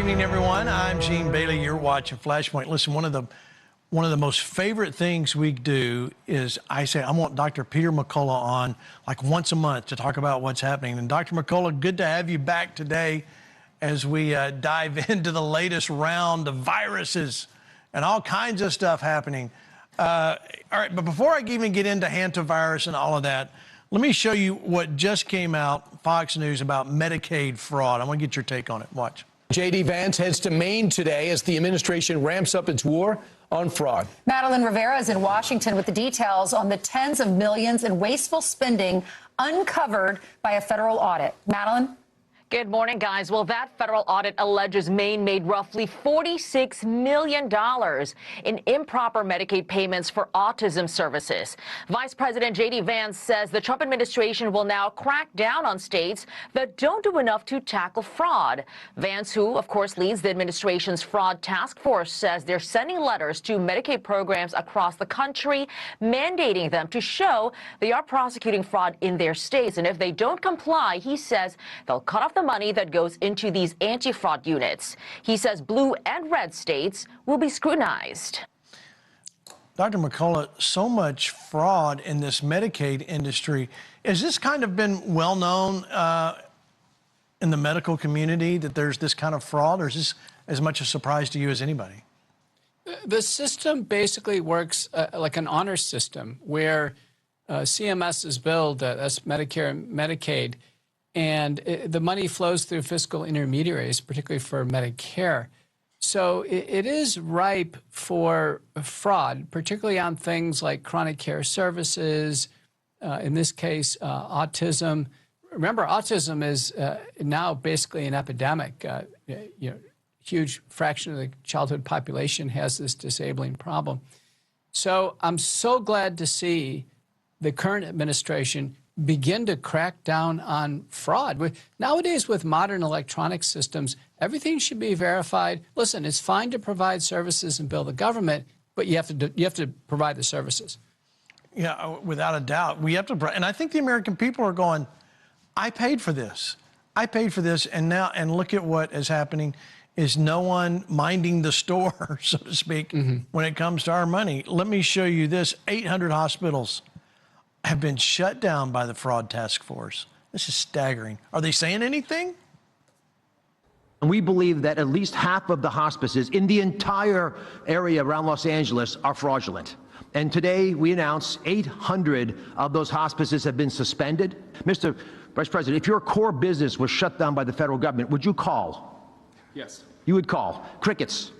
evening, everyone. I'm Gene Bailey. You're watching Flashpoint. Listen, one of the most favorite things we do is I want Dr. Peter McCullough on like once a month to talk about what's happening. And Dr. McCullough, good to have you back today as we dive into the latest round of viruses and all kinds of stuff happening. All right, but before I even get into Hantavirus and all of that, let me show you what just came out, Fox News, about Medicaid fraud. I want to get your take on it. Watch. J.D. Vance heads to Maine today as the administration ramps up its war on fraud. Madeline Rivera is in Washington with the details on the tens of millions in wasteful spending uncovered by a federal audit. Madeline? Good morning, guys. Well, that federal audit alleges Maine made roughly $46 million in improper Medicaid payments for autism services. Vice President J.D. Vance says the Trump administration will now crack down on states that don't do enough to tackle fraud. Vance, who, of course, leads the administration's fraud task force, says they're sending letters to Medicaid programs across the country, mandating them to show they are prosecuting fraud in their states. And if they don't comply, he says they'll cut off the money that goes into these anti-fraud units. He says blue and red states will be scrutinized. Dr. McCullough, so much fraud in this Medicaid industry. Has this kind of been well known in the medical community that there's this kind of fraud, or is this as much a surprise to you as anybody? The system basically works like an honor system where CMS is billed, that's Medicare and Medicaid, and the money flows through fiscal intermediaries, particularly for Medicare. So it is ripe for fraud, particularly on things like chronic care services, in this case, autism. Remember, autism is now basically an epidemic. Huge fraction of the childhood population has this disabling problem. So I'm so glad to see the current administration begin to crack down on fraud. Nowadays, with modern electronic systems, everything should be verified. Listen, it's fine to provide services and bill the government, but you have to provide the services. Yeah, without a doubt. We have to, and I think the American people are going, I paid for this. I paid for this, and look at what is happening is no one minding the store, so to speak, when it comes to our money. Let me show you this. 800 hospitals have been shut down by the fraud task force. This is staggering. Are they saying anything? And we believe that at least half of the hospices in the entire area around Los Angeles are fraudulent. And today we announce 800 of those hospices have been suspended. Mr. Vice President, if your core business was shut down by the federal government, would you call? Yes. You would call. Crickets.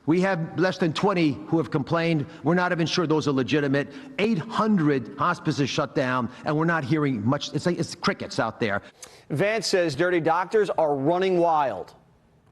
We have less than 20 who have complained. We're not even sure those are legitimate. 800 hospices shut down, and we're not hearing much. It's crickets out there. Vance says dirty doctors are running wild.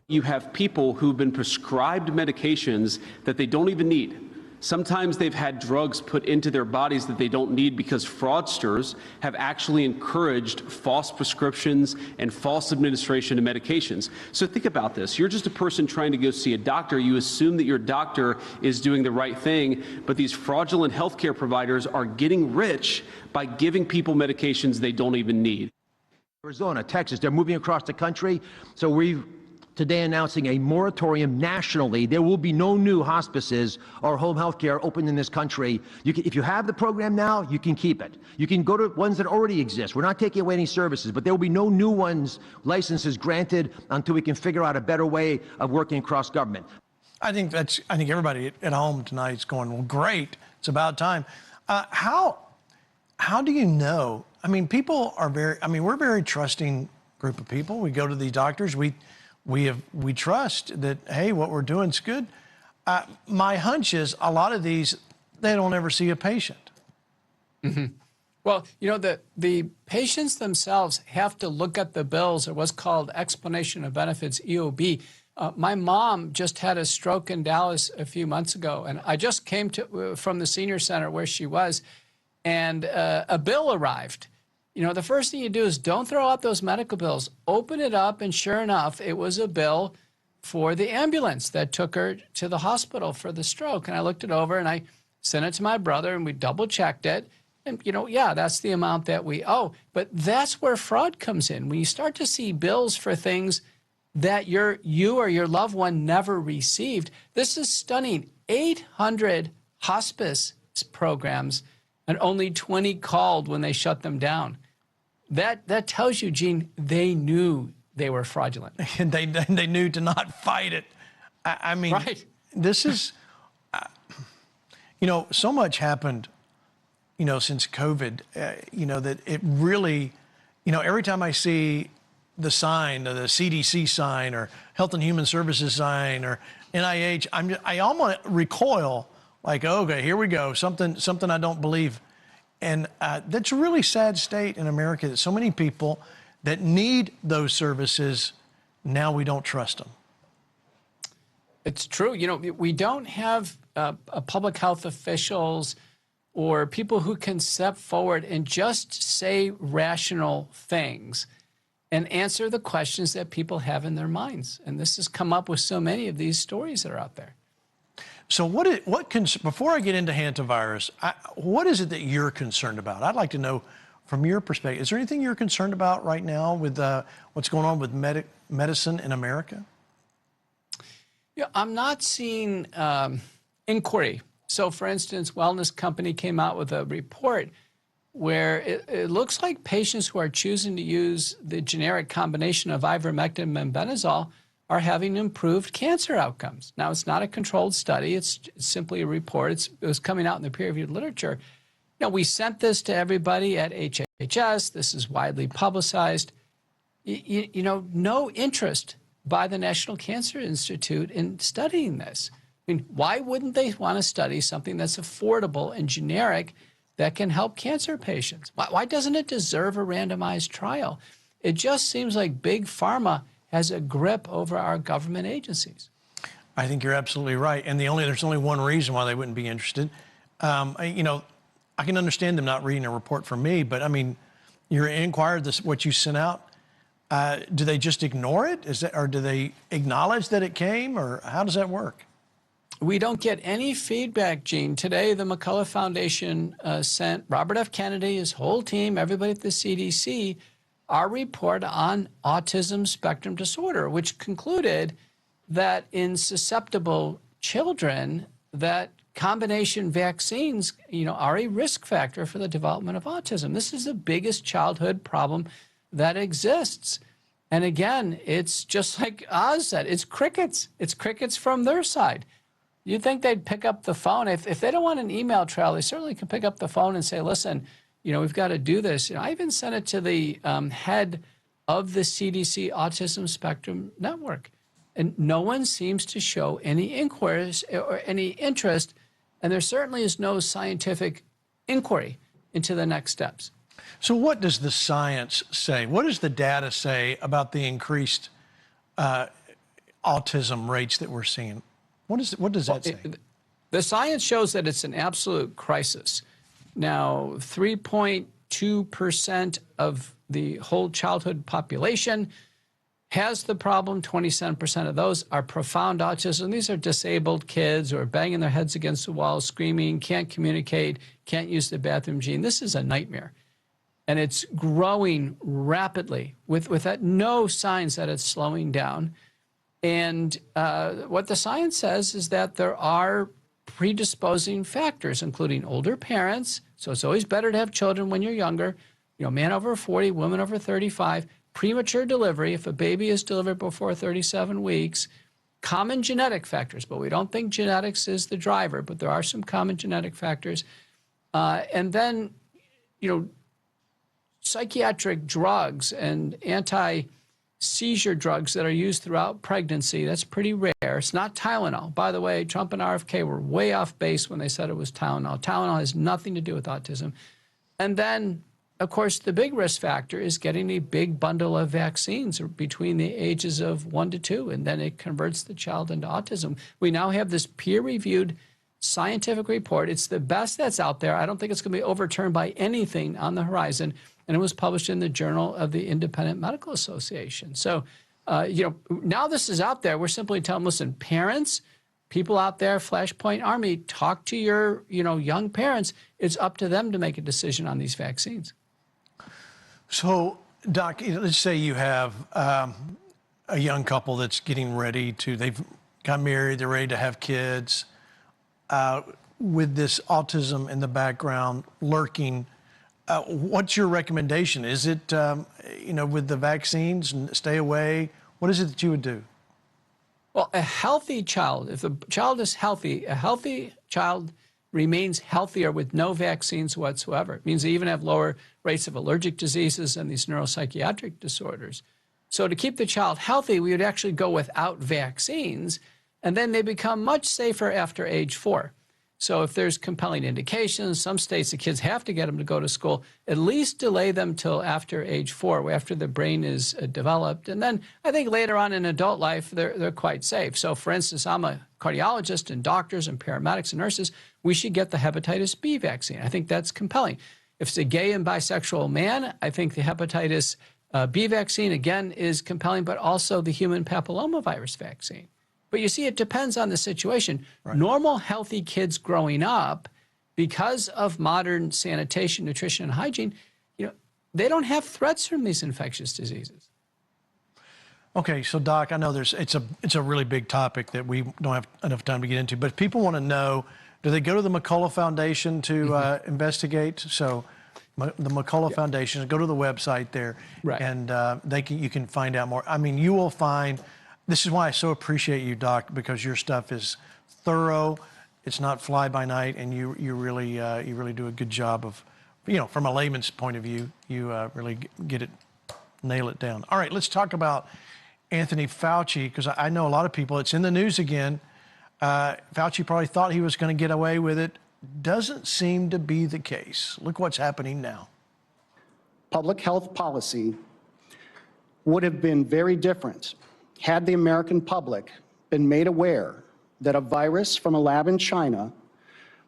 You have people who've been prescribed medications that they don't even need. Sometimes they've had drugs put into their bodies that they don't need because fraudsters have actually encouraged false prescriptions and false administration of medications. So think about this. You're just a person trying to go see a doctor. You assume that your doctor is doing the right thing, but these fraudulent healthcare providers are getting rich by giving people medications they don't even need. Arizona, Texas, they're moving across the country. So we've today announcing a moratorium nationally. There will be no new hospices or home health care open in this country. If you have the program now, you can keep it. You can go to ones that already exist. We're not taking away any services, but there will be no new licenses granted until we can figure out a better way of working across government. I think everybody at home tonight is going, well, great. It's about time. How do you know? I mean, we're a very trusting group of people. We go to the doctors. We trust that, hey, what we're doing is good. My hunch is a lot of these, they don't ever see a patient. Well, the patients themselves have to look at the bills, or what's called explanation of benefits, EOB. My mom just had a stroke in Dallas a few months ago, and I just came from the senior center where she was, and a bill arrived. The first thing you do is don't throw out those medical bills. Open it up, and sure enough, it was a bill for the ambulance that took her to the hospital for the stroke. And I looked it over, and I sent it to my brother, and we double-checked it. And, yeah, that's the amount that we owe. But that's where fraud comes in. When you start to see bills for things that you or your loved one never received. This is stunning. 800 hospice programs and only 20 called when they shut them down. That tells you, Gene, they knew they were fraudulent. And they knew to not fight it. I mean, right. This is, so much happened, since COVID, that it really, every time I see the sign, the CDC sign or Health and Human Services sign or NIH, I almost recoil like, okay, here we go, something I don't believe. And that's a really sad state in America that so many people that need those services, now we don't trust them. It's true. We don't have public health officials or people who can step forward and just say rational things and answer the questions that people have in their minds. And this has come up with so many of these stories that are out there. So before I get into hantavirus, what is it that you're concerned about? I'd like to know from your perspective. Is there anything you're concerned about right now with what's going on with medicine in America? Yeah, I'm not seeing inquiry. So, for instance, Wellness Company came out with a report where it looks like patients who are choosing to use the generic combination of ivermectin and benazole are having improved cancer outcomes. Now, it's not a controlled study. It's simply a report. It was coming out in the peer-reviewed literature. We sent this to everybody at HHS. This is widely publicized. No interest by the National Cancer Institute in studying this. I mean, why wouldn't they want to study something that's affordable and generic that can help cancer patients? Why doesn't it deserve a randomized trial? It just seems like Big Pharma has a grip over our government agencies. I think you're absolutely right. And there's only one reason why they wouldn't be interested. I can understand them not reading a report from me, but I mean, you inquired what you sent out. Do they just ignore it? Or do they acknowledge that it came, or how does that work? We don't get any feedback, Gene. Today, the McCullough Foundation sent Robert F. Kennedy, his whole team, everybody at the CDC, our report on autism spectrum disorder, which concluded that in susceptible children, that combination vaccines, are a risk factor for the development of autism. This is the biggest childhood problem that exists. And again, it's just like Oz said, it's crickets. It's crickets from their side. You'd think they'd pick up the phone. If they don't want an email trail, they certainly can pick up the phone and say, listen, we've got to do this. I even sent it to the head of the CDC Autism Spectrum Network. And no one seems to show any inquiries or any interest. And there certainly is no scientific inquiry into the next steps. So what does the science say? What does the data say about the increased autism rates that we're seeing? What does that say? The science shows that it's an absolute crisis. Now, 3.2% of the whole childhood population has the problem. 27% of those are profound autism. These are disabled kids who are banging their heads against the wall, screaming, can't communicate, can't use the bathroom, Gene. This is a nightmare. And it's growing rapidly with no signs that it's slowing down. And what the science says is that there are predisposing factors, including older parents. So it's always better to have children when you're younger. Man over 40, woman over 35, premature delivery, if a baby is delivered before 37 weeks, common genetic factors, but we don't think genetics is the driver, but there are some common genetic factors. And then, psychiatric drugs and anti-seizure drugs that are used throughout pregnancy, that's pretty rare. It's not Tylenol. By the way, Trump and RFK were way off base when they said it was Tylenol. Tylenol has nothing to do with autism. And then, of course, the big risk factor is getting a big bundle of vaccines between the ages of 1 to 2, and then it converts the child into autism. We now have this peer-reviewed scientific report. It's the best that's out there. I don't think it's going to be overturned by anything on the horizon. And it was published in the Journal of the Independent Medical Association. So, now this is out there. We're simply telling, listen, parents, people out there, Flashpoint Army, talk to your, young parents. It's up to them to make a decision on these vaccines. So, Doc, let's say you have a young couple that's getting ready to, they've got married, they're ready to have kids, with this autism in the background lurking, what's your recommendation? Is it, with the vaccines and stay away? What is it that you would do? Well, a healthy child, if the child is healthy, a healthy child remains healthier with no vaccines whatsoever. It means they even have lower rates of allergic diseases and these neuropsychiatric disorders. So to keep the child healthy, we would actually go without vaccines, and then they become much safer after age 4. So if there's compelling indications, some states, the kids have to get them to go to school, at least delay them till after age 4, after the brain is developed. And then I think later on in adult life, they're quite safe. So for instance, I'm a cardiologist, and doctors and paramedics and nurses, we should get the hepatitis B vaccine. I think that's compelling. If it's a gay and bisexual man, I think the hepatitis B vaccine, again, is compelling, but also the human papillomavirus vaccine. But you see, it depends on the situation. Right. Normal, healthy kids growing up, because of modern sanitation, nutrition, and hygiene, they don't have threats from these infectious diseases. Okay, so Doc, I know it's a really big topic that we don't have enough time to get into, but people want to know, do they go to the McCullough Foundation to investigate? So the McCullough Foundation, go to the website there, right, and you can find out more. I mean, you will find. This is why I so appreciate you, Doc, because your stuff is thorough. It's not fly by night, and you really do a good job of, from a layman's point of view, you really nail it down. All right, let's talk about Anthony Fauci, because I know a lot of people. It's in the news again. Fauci probably thought he was going to get away with it. Doesn't seem to be the case. Look what's happening now. Public health policy would have been very different had the American public been made aware that a virus from a lab in China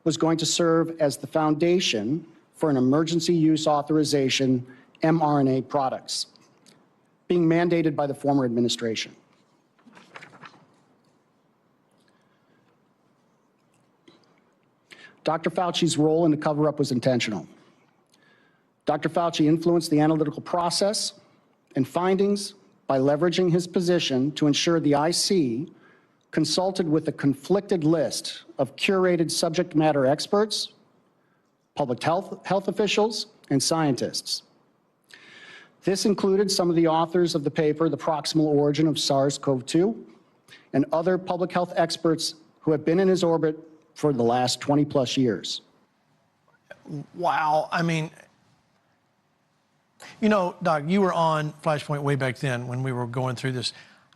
was going to serve as the foundation for an emergency use authorization mRNA products being mandated by the former administration. Dr. Fauci's role in the cover-up was intentional. Dr. Fauci influenced the analytical process and findings by leveraging his position to ensure the IC consulted with a conflicted list of curated subject matter experts, public health officials, and scientists. This included some of the authors of the paper, The Proximal Origin of SARS-CoV-2, and other public health experts who have been in his orbit for the last 20-plus years. Wow. I mean, Doc, you were on Flashpoint way back then when we were going through this.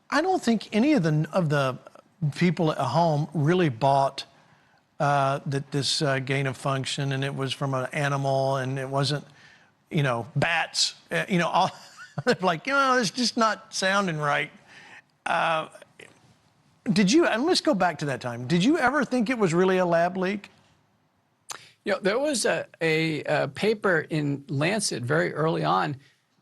I don't think any of the people at home really bought that this gain of function, and it was from an animal, and it wasn't, bats. All like, it's just not sounding right. And let's go back to that time. Did you ever think it was really a lab leak? There was a paper in Lancet very early on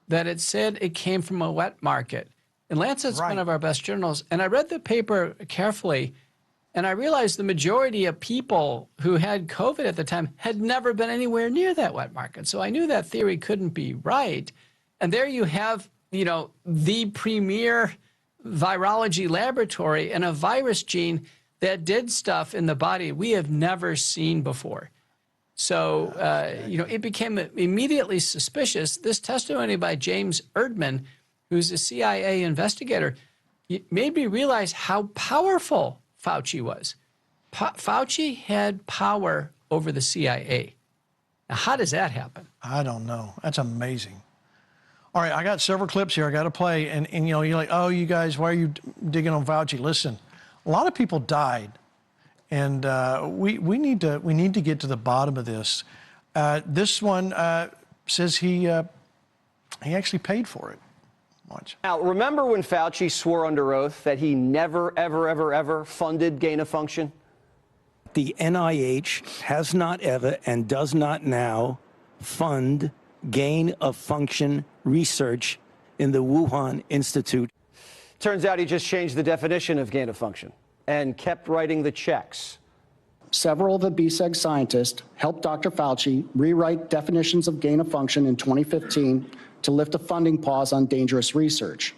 that it said it came from a wet market. And Lancet's one of our best journals. And I read the paper carefully, and I realized the majority of people who had COVID at the time had never been anywhere near that wet market. So I knew that theory couldn't be right. And there you have, the premier virology laboratory and a virus gene that did stuff in the body we have never seen before. So, it became immediately suspicious. This testimony by James Erdman, who's a CIA investigator, made me realize how powerful Fauci was. Fauci had power over the CIA. Now, how does that happen? I don't know. That's amazing. All right, I got several clips here I got to play. And you're like, oh, you guys, why are you digging on Fauci? Listen, a lot of people died. And we need to get to the bottom of this. This one says he actually paid for it. Watch. Now, remember when Fauci swore under oath that he never, ever, ever, ever funded gain of function? The NIH has not ever and does not now fund gain of function research in the Wuhan Institute. Turns out he just changed the definition of gain of function and kept writing the checks. Several of the BSEG scientists helped Dr. Fauci rewrite definitions of gain of function in 2015 to lift a funding pause on dangerous research.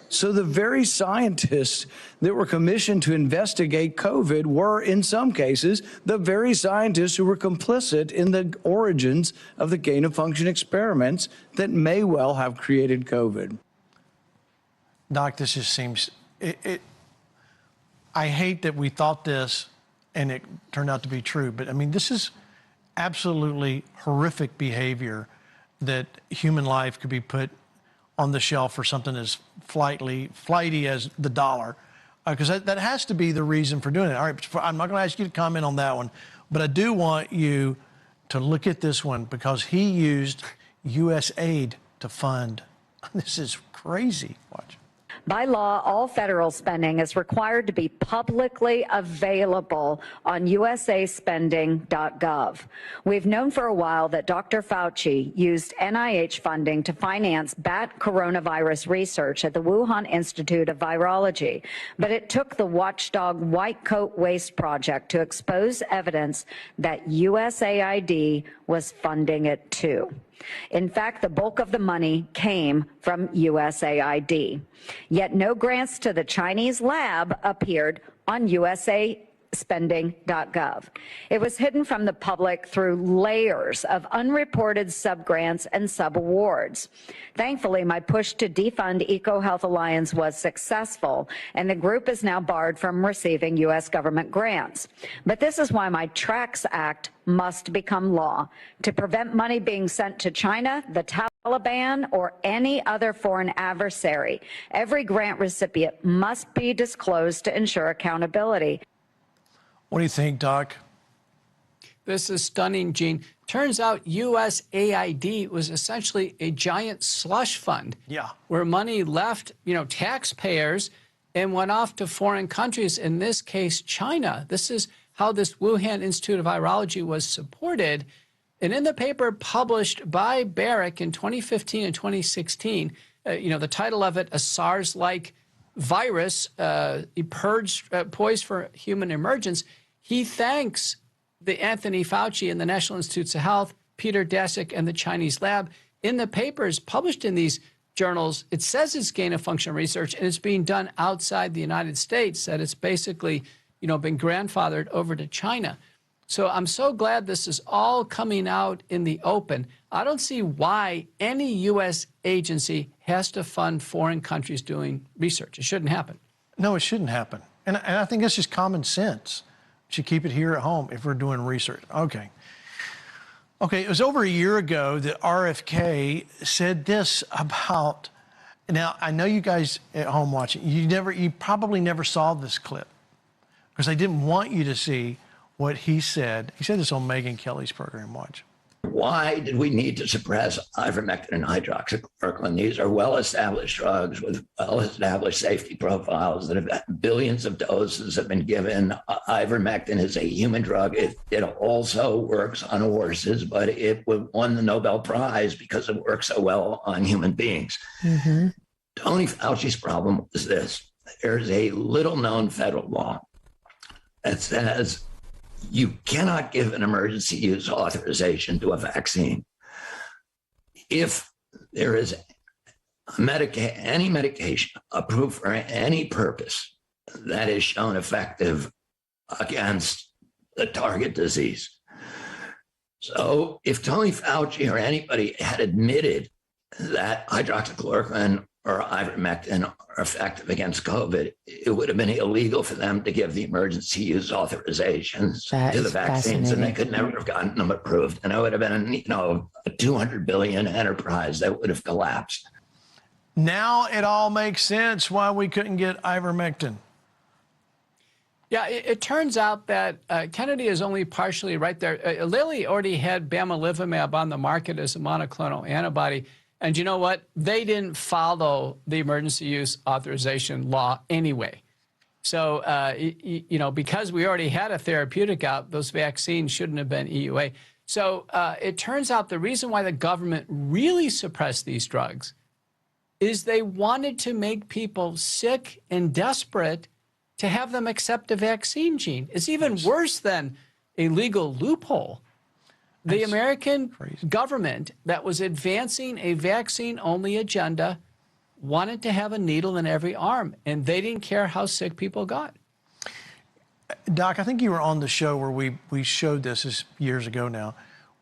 So the very scientists that were commissioned to investigate COVID were, in some cases, the very scientists who were complicit in the origins of the gain-of-function experiments that may well have created COVID. Doc, this just seems, I hate that we thought this and it turned out to be true, but I mean, this is absolutely horrific behavior that human life could be put on the shelf for something as flighty as the dollar, because that has to be the reason for doing it. All right, I'm not going to ask you to comment on that one, but I do want you to look at this one because he used U.S. aid to fund. This is crazy. Watch. By law, all federal spending is required to be publicly available on usaspending.gov. We've known for a while that Dr. Fauci used NIH funding to finance bat coronavirus research at the Wuhan Institute of Virology, but it took the watchdog White Coat Waste Project to expose evidence that USAID was funding it too. In fact, the bulk of the money came from USAID. Yet no grants to the Chinese lab appeared on usaspending.gov. It was hidden from the public through layers of unreported subgrants and subawards. Thankfully, my push to defund EcoHealth Alliance was successful, and the group is now barred from receiving U.S. government grants. But this is why my TRACS Act must become law to prevent money being sent to China, the Taliban, or any other foreign adversary. Every grant recipient must be disclosed to ensure accountability. What do you think, Doc? This is stunning, Gene. Turns out USAID was essentially a giant slush fund. Yeah. Where money left, taxpayers and went off to foreign countries, in this case, China. This is how this Wuhan Institute of Virology was supported. And in the paper published by Barrick in 2015 and 2016, the title of it, A SARS-like Virus, Poised for Human Emergence, he thanks the Anthony Fauci and the National Institutes of Health, Peter Daszak and the Chinese lab. In the papers published in these journals, it says it's gain-of-function research and it's being done outside the United States, that it's basically been grandfathered over to China. So I'm so glad this is all coming out in the open. I don't see why any U.S. agency has to fund foreign countries doing research. It shouldn't happen. No, it shouldn't happen. And I think that's just common sense. We should keep it here at home if we're doing research. Okay, it was over a year ago that RFK said this about, now I know you guys at home watching, you probably never saw this clip, because they didn't want you to see what he said. He said this on Megyn Kelly's program. Watch. Why did we need to suppress ivermectin and hydroxychloroquine? These are well-established drugs with well-established safety profiles that have billions of doses have been given. Ivermectin is a human drug. It also works on horses, but it won the Nobel Prize because it works so well on human beings. Mm-hmm. Tony Fauci's problem was this. There's a little-known federal law that says you cannot give an emergency use authorization to a vaccine if there is any medication approved for any purpose that is shown effective against the target disease. So if Tony Fauci or anybody had admitted that hydroxychloroquine or ivermectin are effective against COVID, it would have been illegal for them to give the emergency use authorizations to the vaccines, and they could never have gotten them approved. And it would have been, a $200 billion enterprise that would have collapsed. Now it all makes sense why we couldn't get ivermectin. Yeah, it turns out that Kennedy is only partially right there. Lilly already had bamlanivimab on the market as a monoclonal antibody. And you know what? They didn't follow the emergency use authorization law anyway. So, because we already had a therapeutic out, those vaccines shouldn't have been EUA. So it turns out the reason why the government really suppressed these drugs is they wanted to make people sick and desperate to have them accept a vaccine, Gene. It's even worse than a legal loophole. The American government that was advancing a vaccine-only agenda wanted to have a needle in every arm, and they didn't care how sick people got. Doc, I think you were on the show where we showed this years ago now,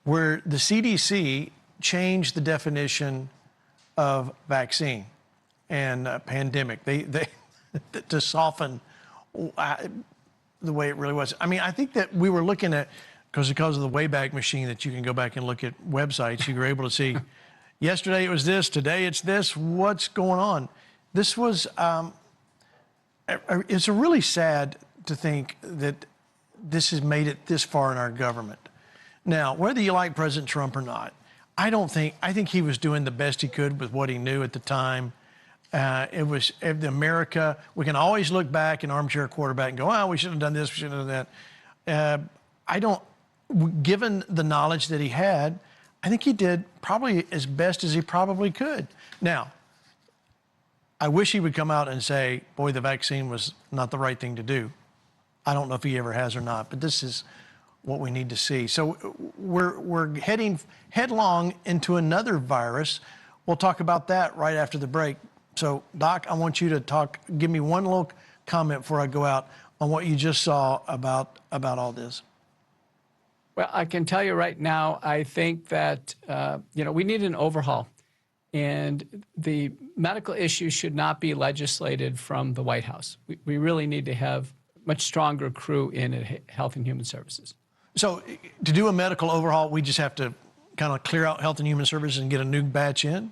where the CDC changed the definition of vaccine and pandemic. They to soften the way it really was. I mean, I think that we were looking at, because of the Wayback Machine that you can go back and look at websites, you were able to see, yesterday it was this, today it's this, what's going on? This was, it's really sad to think that this has made it this far in our government. Now, whether you like President Trump or not, I think he was doing the best he could with what he knew at the time. It was America. We can always look back and armchair quarterback and go, oh, we should have done this, we should have done that. Given the knowledge that he had, I think he did probably as best as he probably could. Now, I wish he would come out and say, boy, the vaccine was not the right thing to do. I don't know if he ever has or not, but this is what we need to see. So we're heading headlong into another virus. We'll talk about that right after the break. So, Doc, I want you to give me one little comment before I go out on what you just saw about all this. Well, I can tell you right now, I think that, we need an overhaul. And the medical issues should not be legislated from the White House. We really need to have much stronger crew in Health and Human Services. So to do a medical overhaul, we just have to kind of clear out Health and Human Services and get a new batch in?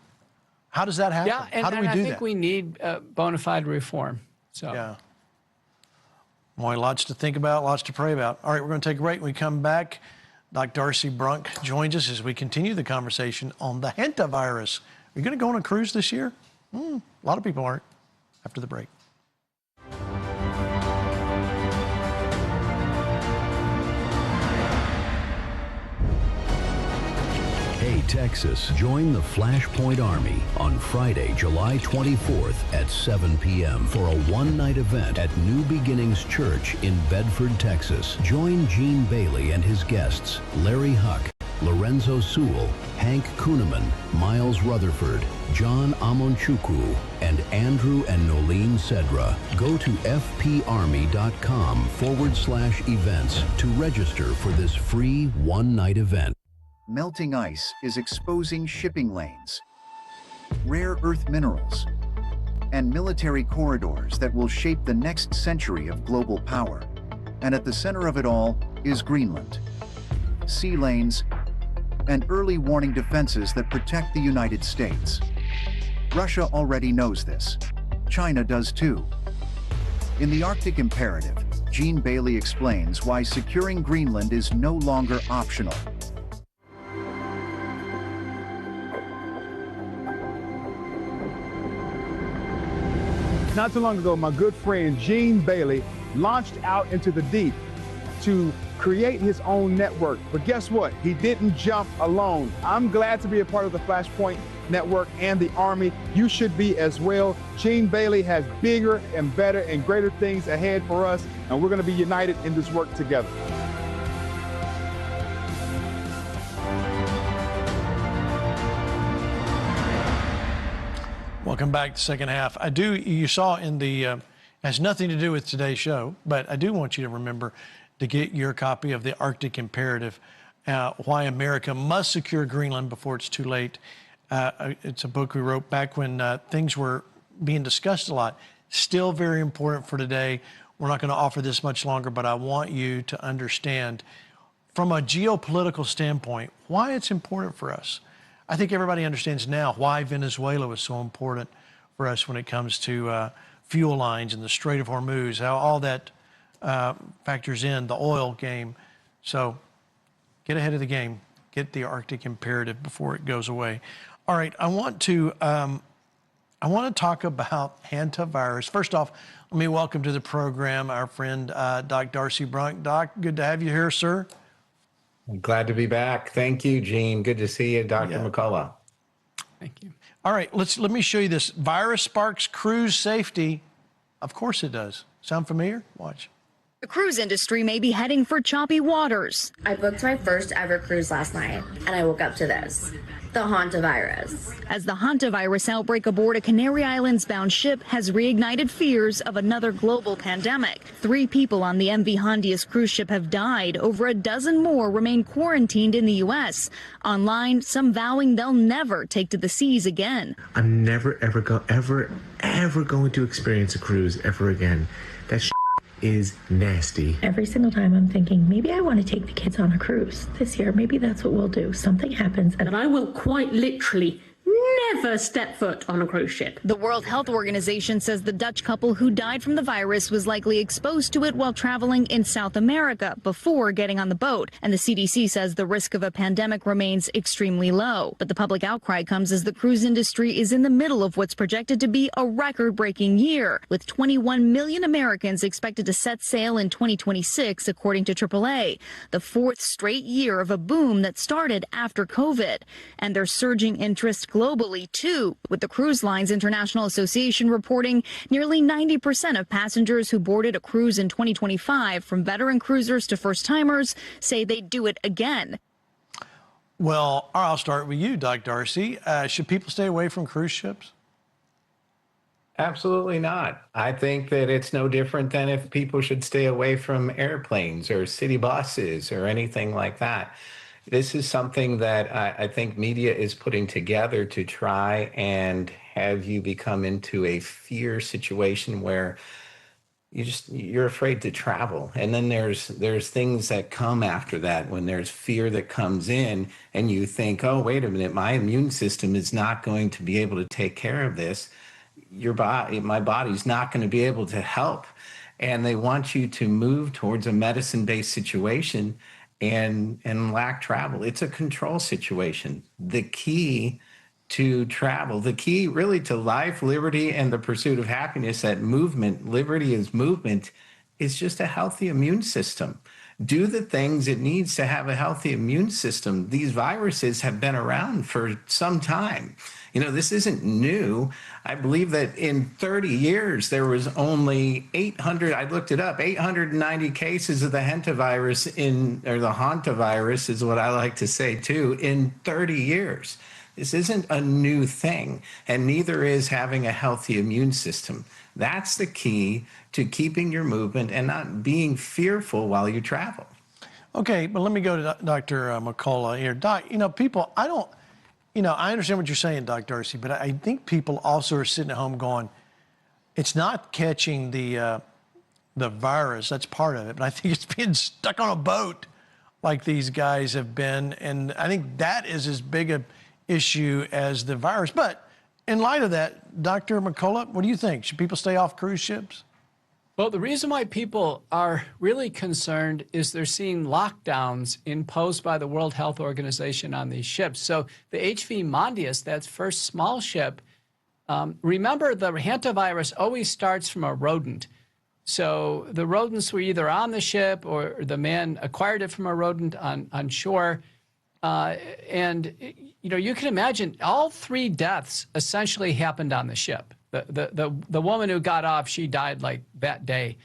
How does that happen? Yeah, and, how do we do that? I think we need bona fide reform. So. Yeah. Boy, lots to think about, lots to pray about. All right, we're going to take a break. When we come back, Dr. Darcy Brunk joins us as we continue the conversation on the Hantavirus. Are you going to go on a cruise this year? A lot of people aren't. After the break. Hey, Texas, join the Flashpoint Army on Friday, July 24th at 7 p.m. for a one-night event at New Beginnings Church in Bedford, Texas. Join Gene Bailey and his guests, Larry Huck, Lorenzo Sewell, Hank Kuhneman, Miles Rutherford, John Amonchukwu, and Andrew and Nolene Cedra. Go to fparmy.com/events to register for this free one-night event. Melting ice is exposing shipping lanes, rare earth minerals, and military corridors that will shape the next century of global power. And at the center of it all is Greenland. Sea lanes and early warning defenses that protect the United States. Russia already knows this. China does too. In the Arctic Imperative, Gene Bailey explains why securing Greenland is no longer optional. Not too long ago, my good friend Gene Bailey launched out into the deep to create his own network. But guess what? He didn't jump alone. I'm glad to be a part of the Flashpoint Network and the Army. You should be as well. Gene Bailey has bigger and better and greater things ahead for us, and we're going to be united in this work together. Welcome back to the second half. You saw in the, has nothing to do with today's show, but I do want you to remember to get your copy of the Arctic Imperative, Why America Must Secure Greenland Before It's Too Late. It's a book we wrote back when things were being discussed a lot. Still very important for today. We're not going to offer this much longer, but I want you to understand from a geopolitical standpoint why it's important for us. I think everybody understands now why Venezuela was so important for us when it comes to fuel lines and the Strait of Hormuz, how all that factors in the oil game. So get ahead of the game. Get the Arctic Imperative before it goes away. All right, I want to talk about Hantavirus. First off, let me welcome to the program our friend Doc Darcy Brunk. Doc, good to have you here, sir. I'm glad to be back. Thank you, Gene. Good to see you, Dr. McCullough. Thank you. All right, let me show you this. Virus sparks cruise safety. Of course it does. Sound familiar? Watch. The cruise industry may be heading for choppy waters. I booked my first ever cruise last night, and I woke up to this, the Hantavirus. As the Hantavirus outbreak aboard a Canary Islands-bound ship has reignited fears of another global pandemic. 3 people on the MV Hondius cruise ship have died. Over a dozen more remain quarantined in the U.S. Online, some vowing they'll never take to the seas again. I'm never, ever going to experience a cruise ever again. That is nasty. Every single time I'm thinking, maybe I want to take the kids on a cruise this year. Maybe that's what we'll do. Something happens and I will quite literally never step foot on a cruise ship. The World Health Organization says the Dutch couple who died from the virus was likely exposed to it while traveling in South America before getting on the boat. And the CDC says the risk of a pandemic remains extremely low. But the public outcry comes as the cruise industry is in the middle of what's projected to be a record-breaking year, with 21 million Americans expected to set sail in 2026, according to AAA, the 4th straight year of a boom that started after COVID. And there's surging interest globally, too, with the Cruise Lines International Association reporting nearly 90% of passengers who boarded a cruise in 2025, from veteran cruisers to first-timers, say they'd do it again. Well, I'll start with you, Dr. Darcy. Should people stay away from cruise ships? Absolutely not. I think that it's no different than if people should stay away from airplanes or city buses or anything like that. This is something that I think media is putting together to try and have you become into a fear situation where you're afraid to travel. And then there's things that come after that when there's fear that comes in and you think, oh, wait a minute, my immune system is not going to be able to take care of this. My body's not going to be able to help. And they want you to move towards a medicine-based situation and lack travel. It's a control situation. The key to travel, the key really to life, liberty, and the pursuit of happiness, that movement, liberty is movement, is just a healthy immune system. Do the things it needs to have a healthy immune system. These viruses have been around for some time. This isn't new. I believe that in 30 years, there was only 800, I looked it up, 890 cases of the Hantavirus or the Hantavirus is what I like to say too, in 30 years. This isn't a new thing, and neither is having a healthy immune system. That's the key to keeping your movement and not being fearful while you travel. Okay, but let me go to Dr. McCullough here. Doc, people, I understand what you're saying, Dr. Darcy, but I think people also are sitting at home going, it's not catching the virus, that's part of it, but I think it's being stuck on a boat like these guys have been, and I think that is as big a issue as the virus. But in light of that, Dr. McCullough, what do you think? Should people stay off cruise ships? Well, the reason why people are really concerned is they're seeing lockdowns imposed by the World Health Organization on these ships. So the HV Mondius, that first small ship, remember the hantavirus always starts from a rodent. So the rodents were either on the ship or the man acquired it from a rodent on shore. And you can imagine all 3 deaths essentially happened on the ship. The woman who got off, she died like that day.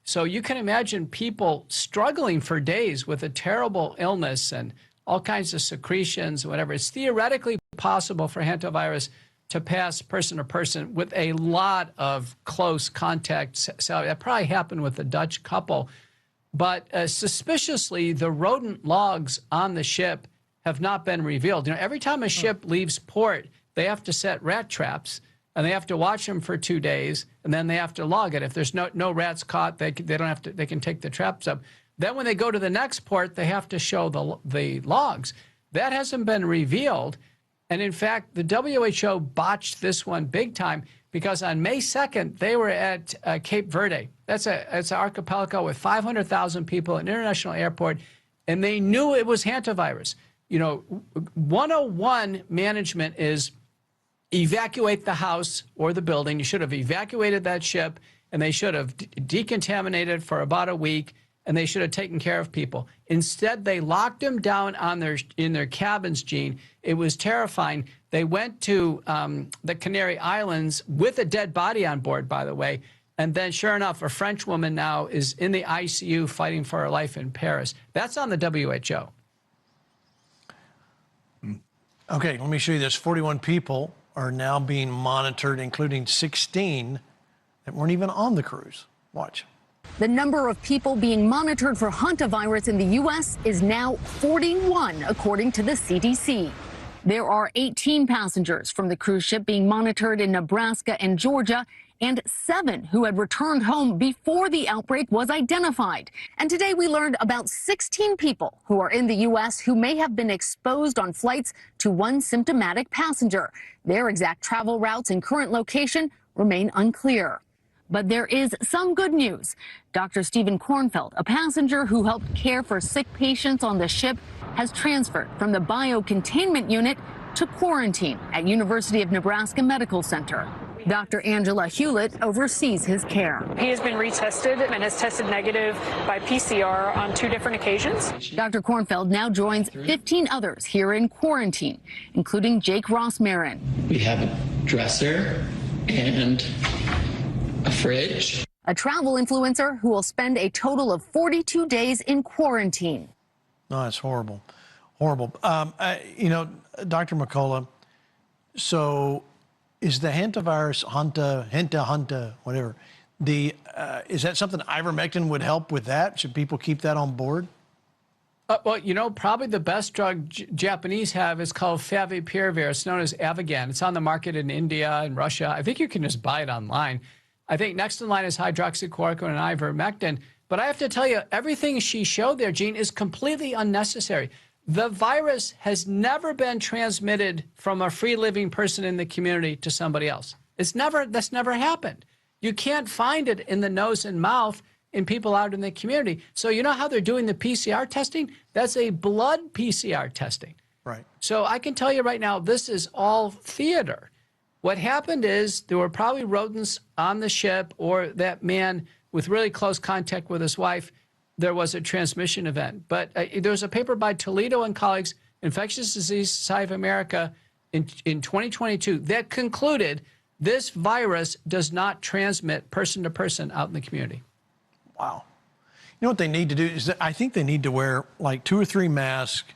So you can imagine people struggling for days with a terrible illness and all kinds of secretions, whatever. It's theoretically possible for hantavirus to pass person to person with a lot of close contact. So that probably happened with the Dutch couple. But suspiciously, the rodent logs on the ship have not been revealed. Every time a ship leaves port, they have to set rat traps. And they have to watch them for 2 days, and then they have to log it. If there's no rats caught, they don't have to. They can take the traps up. Then when they go to the next port, they have to show the logs. That hasn't been revealed, and in fact, the WHO botched this one big time because on May 2nd they were at Cape Verde. It's an archipelago with 500,000 people, an international airport, and they knew it was hantavirus. 101 management is evacuate the house or the building. You should have evacuated that ship, and they should have decontaminated for about a week, and they should have taken care of people. Instead, they locked them down in their cabins, Gene. It was terrifying. They went to the Canary Islands with a dead body on board, by the way, And then, sure enough, a French woman now is in the ICU fighting for her life in Paris. That's on the WHO. Okay, let me show you this. 41 people are now being monitored, including 16 that weren't even on the cruise. Watch. The number of people being monitored for hantavirus in the U.S. is now 41, according to the CDC. There are 18 passengers from the cruise ship being monitored in Nebraska and Georgia, and 7 who had returned home before the outbreak was identified. And today we learned about 16 people who are in the U.S. who may have been exposed on flights to one symptomatic passenger. Their exact travel routes and current location remain unclear. But there is some good news. Dr. Stephen Kornfeld, a passenger who helped care for sick patients on the ship, has transferred from the biocontainment unit to quarantine at University of Nebraska Medical Center. Dr. Angela Hewlett oversees his care. He has been retested and has tested negative by PCR on 2 different occasions. Dr. Kornfeld now joins 15 others here in quarantine, including Jake Ross-Marin. We have a dresser and a fridge. A travel influencer who will spend a total of 42 days in quarantine. No, it's horrible. Horrible. You know, Dr. McCullough, so is the hantavirus, Hanta, whatever, is that something ivermectin would help with that? Should people keep that on board? Well, you know, probably the best drug Japanese have is called favipiravir. It's known as Avigan. It's on the market in India and Russia. I think you can just buy it online. I think next in line is hydroxychloroquine and ivermectin. But I have to tell you, everything she showed there, Gene, is completely unnecessary. The virus has never been transmitted from a free-living person in the community to somebody else. That's never happened. You can't find it in the nose and mouth in people out in the community. So you know how they're doing the PCR testing? That's a blood PCR testing. Right. So I can tell you right now, this is all theater. What happened is there were probably rodents on the ship, or that man with really close contact with his wife, there was a transmission event. But there was a paper by Toledo and colleagues, Infectious Disease Society of America, in 2022 that concluded this virus does not transmit person to person out in the community. Wow. You know what they need to do is I think they need to wear like 2 or 3 masks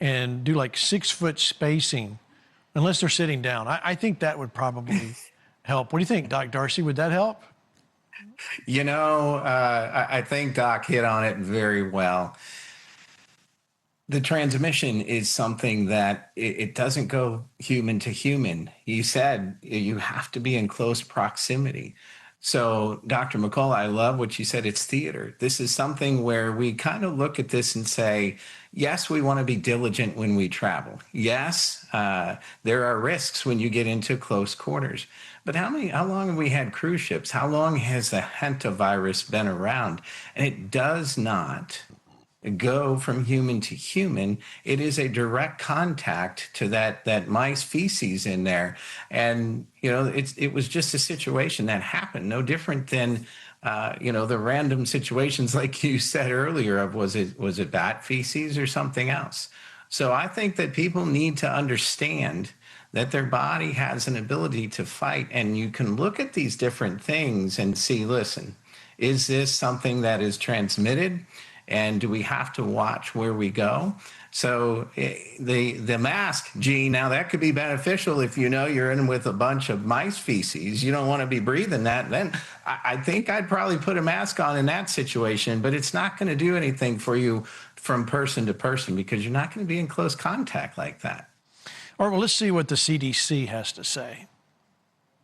and do like 6-foot spacing, unless they're sitting down. I think that would probably help. What do you think, Doc Darcy? Would that help? You know, I think Doc hit on it very well. The transmission is something that it doesn't go human to human. He said you have to be in close proximity. So, Dr. McCullough, I love what you said. It's theater. This is something where we kind of look at this and say, yes, we want to be diligent when we travel. Yes, there are risks when you get into close quarters. But how long have we had cruise ships? How long has the hantavirus been around? And it does not go from human to human. It is a direct contact to that mice feces in there. And, you know, it was just a situation that happened, no different than, you know, the random situations like you said earlier of was it bat feces or something else? So I think that people need to understand that their body has an ability to fight, and you can look at these different things and see, listen, is this something that is transmitted? And do we have to watch where we go? So the mask, Gene, now that could be beneficial if you know you're in with a bunch of mice feces. You don't want to be breathing that. Then I think I'd probably put a mask on in that situation, but it's not going to do anything for you from person to person because you're not going to be in close contact like that. All right, well, let's see what the CDC has to say.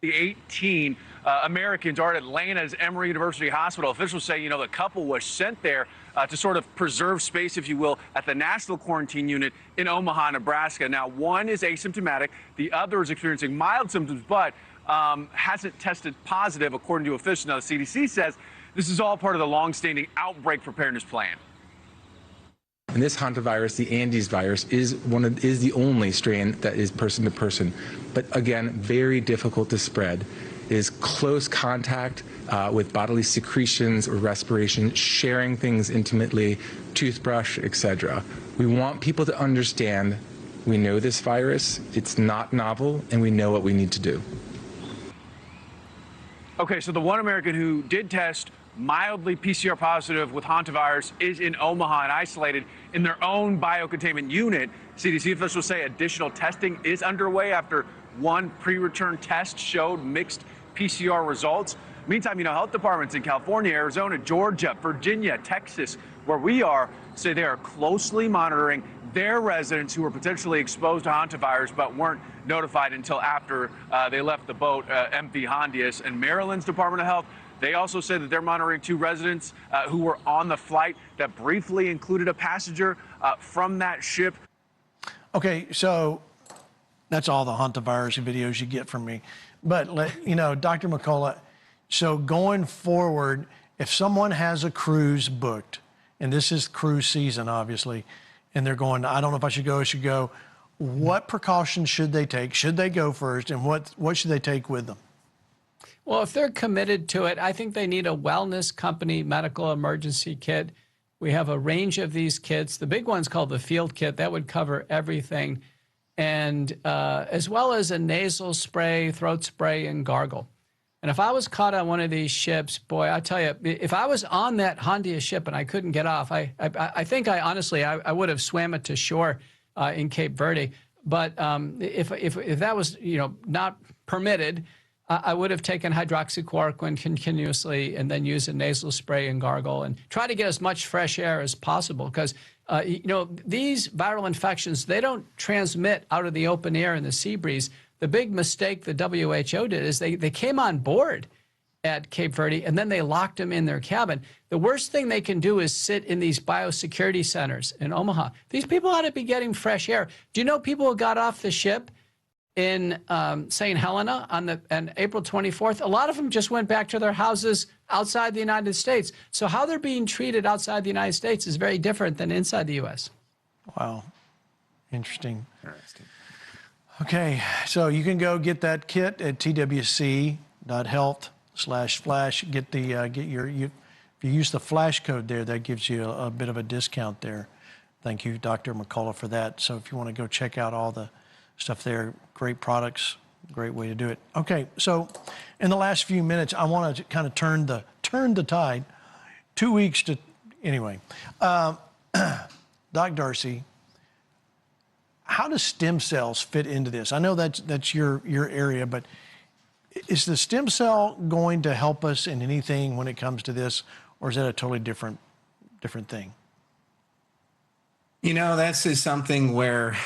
The 18 Americans are at Atlanta's Emory University Hospital. Officials say, you know, the couple was sent there to sort of preserve space, if you will, at the National Quarantine Unit in Omaha, Nebraska. Now, one is asymptomatic. The other is experiencing mild symptoms, but hasn't tested positive, according to officials. Now, the CDC says this is all part of the long-standing outbreak preparedness plan. And this hantavirus, the Andes virus, is the only strain that is person to person, but again, very difficult to spread. It is close contact with bodily secretions or respiration, sharing things intimately, toothbrush, etc. We want people to understand we know this virus, it's not novel, and we know what we need to do. Okay, so the one American who did test mildly PCR positive with hantavirus is in Omaha and isolated in their own biocontainment unit. CDC officials say additional testing is underway after one pre-return test showed mixed PCR results. Meantime, health departments in California, Arizona, Georgia, Virginia, Texas, where we are, say they are closely monitoring their residents who were potentially exposed to hantavirus but weren't notified until after they left the boat, MV Hondius. And Maryland's Department of Health, they also said that they're monitoring 2 residents who were on the flight that briefly included a passenger from that ship. Okay, so that's all the hantavirus videos you get from me. But, Dr. McCullough, so going forward, if someone has a cruise booked, and this is cruise season, obviously, and they're going, I don't know if I should go, what precautions should they take? Should they go first, and what should they take with them? Well, if they're committed to it, I think they need a wellness company medical emergency kit. We have a range of these kits. The big one's called the field kit. That would cover everything. And as well as a nasal spray, throat spray, and gargle. And if I was caught on one of these ships, boy, I tell you, if I was on that Hondius ship and I couldn't get off, I think I honestly would have swam it to shore in Cape Verde. But if that was not permitted, I would have taken hydroxychloroquine continuously and then use a nasal spray and gargle and try to get as much fresh air as possible because these viral infections, they don't transmit out of the open air in the sea breeze. The big mistake the WHO did is they came on board at Cape Verde and then they locked them in their cabin. The worst thing they can do is sit in these biosecurity centers in Omaha. These people ought to be getting fresh air. Do you know people who got off the ship in St. Helena on April 24th? A lot of them just went back to their houses outside the United States. So how they're being treated outside the United States is very different than inside the U.S. Wow. Interesting. Okay, so you can go get that kit at twc.health/flash. If you use the flash code there, that gives you a bit of a discount there. Thank you, Dr. McCullough, for that. So if you want to go check out all the stuff there, great products, great way to do it. Okay, so in the last few minutes, I want to kind of turn the tide. 2 weeks to anyway. Doc Darcy, how does stem cells fit into this? I know that's your area, but is the stem cell going to help us in anything when it comes to this, or is that a totally different thing? That's is something where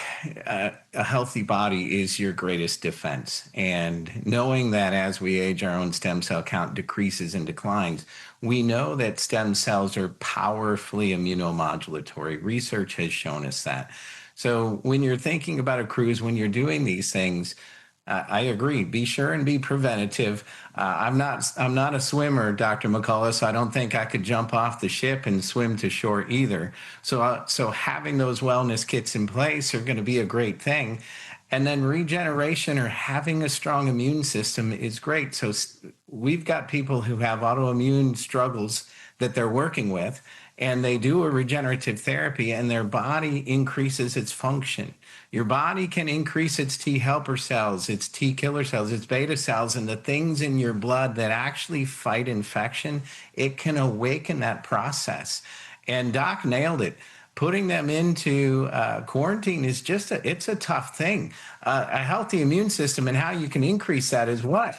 a healthy body is your greatest defense. And knowing that as we age, our own stem cell count decreases and declines, we know that stem cells are powerfully immunomodulatory. Research has shown us that. So when you're thinking about a cruise, when you're doing these things, I agree. Be sure and be preventative. I'm not a swimmer, Dr. McCullough, so I don't think I could jump off the ship and swim to shore either. So having those wellness kits in place are going to be a great thing. And then regeneration or having a strong immune system is great. So we've got people who have autoimmune struggles that they're working with, and they do a regenerative therapy and their body increases its function. Your body can increase its T helper cells, its T killer cells, its beta cells, and the things in your blood that actually fight infection. It can awaken that process. And Doc nailed it. Putting them into quarantine is it's a tough thing. A healthy immune system and how you can increase that is what?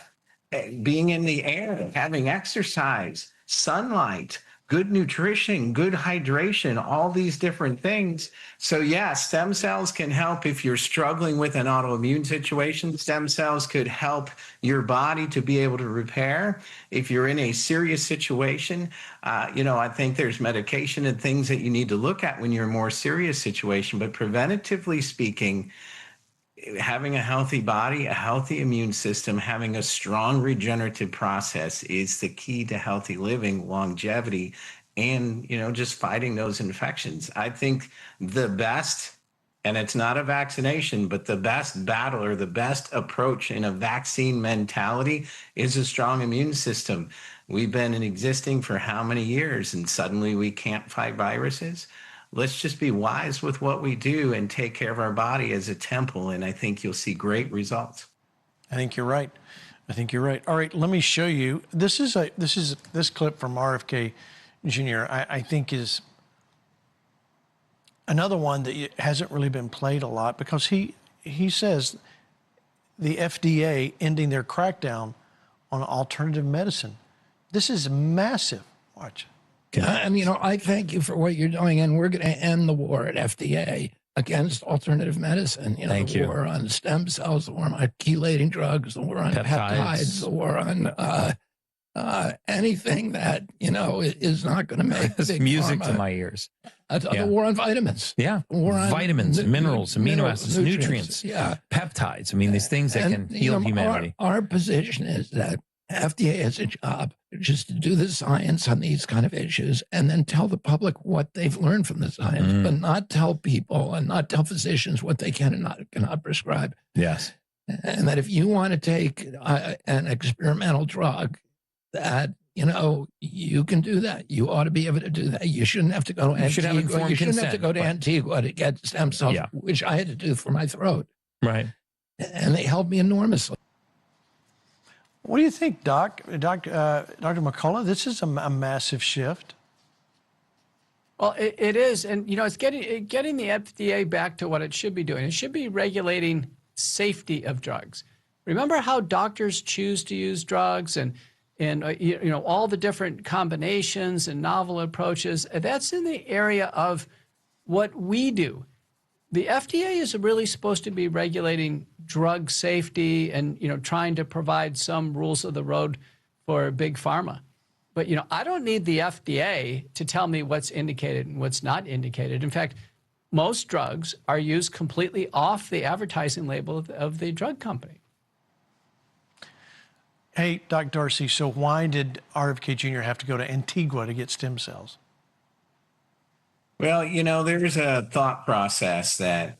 Being in the air, having exercise, sunlight, good nutrition, good hydration, all these different things. So yeah, stem cells can help if you're struggling with an autoimmune situation. Stem cells could help your body to be able to repair. If you're in a serious situation, I think there's medication and things that you need to look at when you're in a more serious situation. But preventatively speaking, having a healthy body, a healthy immune system, having a strong regenerative process is the key to healthy living, longevity, and, just fighting those infections. I think the best, and it's not a vaccination, but the best battle or the best approach in a vaccine mentality is a strong immune system. We've been existing for how many years, and suddenly we can't fight viruses? Let's just be wise with what we do and take care of our body as a temple, and I think you'll see great results. I think you're right. I think you're right. All right, let me show you. This clip from RFK Jr. I think is another one that hasn't really been played a lot, because he says the FDA ending their crackdown on alternative medicine. This is massive. Watch. And, I thank you for what you're doing, and we're going to end the war at FDA against alternative medicine. Thank the you. war on stem cells, the war on chelating drugs, the war on peptides, the war on anything that, is not going to make It's big music pharma. to my ears. The war on vitamins. Yeah. The war on Vitamins, minerals, amino acids, nutrients, Yeah. peptides. I mean, these things that can heal humanity. Our position is that FDA has a job just to do the science on these kind of issues and then tell the public what they've learned from the science, but not tell people and not tell physicians what they can and cannot prescribe. Yes. And that if you want to take an experimental drug, that, you can do that. You ought to be able to do that. You shouldn't have to go to You should have Antigua. informed You shouldn't have to consent, go to but- Antigua to get stem cells, which I had to do for my throat. Right. And they helped me enormously. What do you think, Dr. McCullough? This is a massive shift. Well, it is, and it's getting the FDA back to what it should be doing. It should be regulating safety of drugs. Remember how doctors choose to use drugs, and all the different combinations and novel approaches. That's in the area of what we do. The FDA is really supposed to be regulating drug safety and trying to provide some rules of the road for big pharma. But I don't need the FDA to tell me what's indicated and what's not indicated. In fact, most drugs are used completely off the advertising label of the drug company. Hey, Dr. Darcy, so why did RFK Jr. have to go to Antigua to get stem cells? Well, there's a thought process that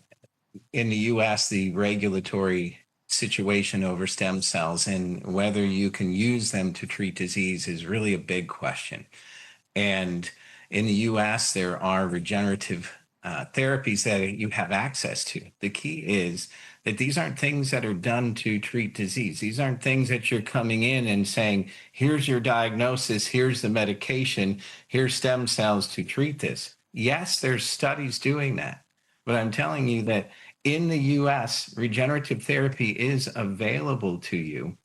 in the U.S., the regulatory situation over stem cells and whether you can use them to treat disease is really a big question. And in the U.S., there are regenerative therapies that you have access to. The key is that these aren't things that are done to treat disease. These aren't things that you're coming in and saying, here's your diagnosis, here's the medication, here's stem cells to treat this. Yes, there's studies doing that, but I'm telling you that in the US, regenerative therapy is available to you,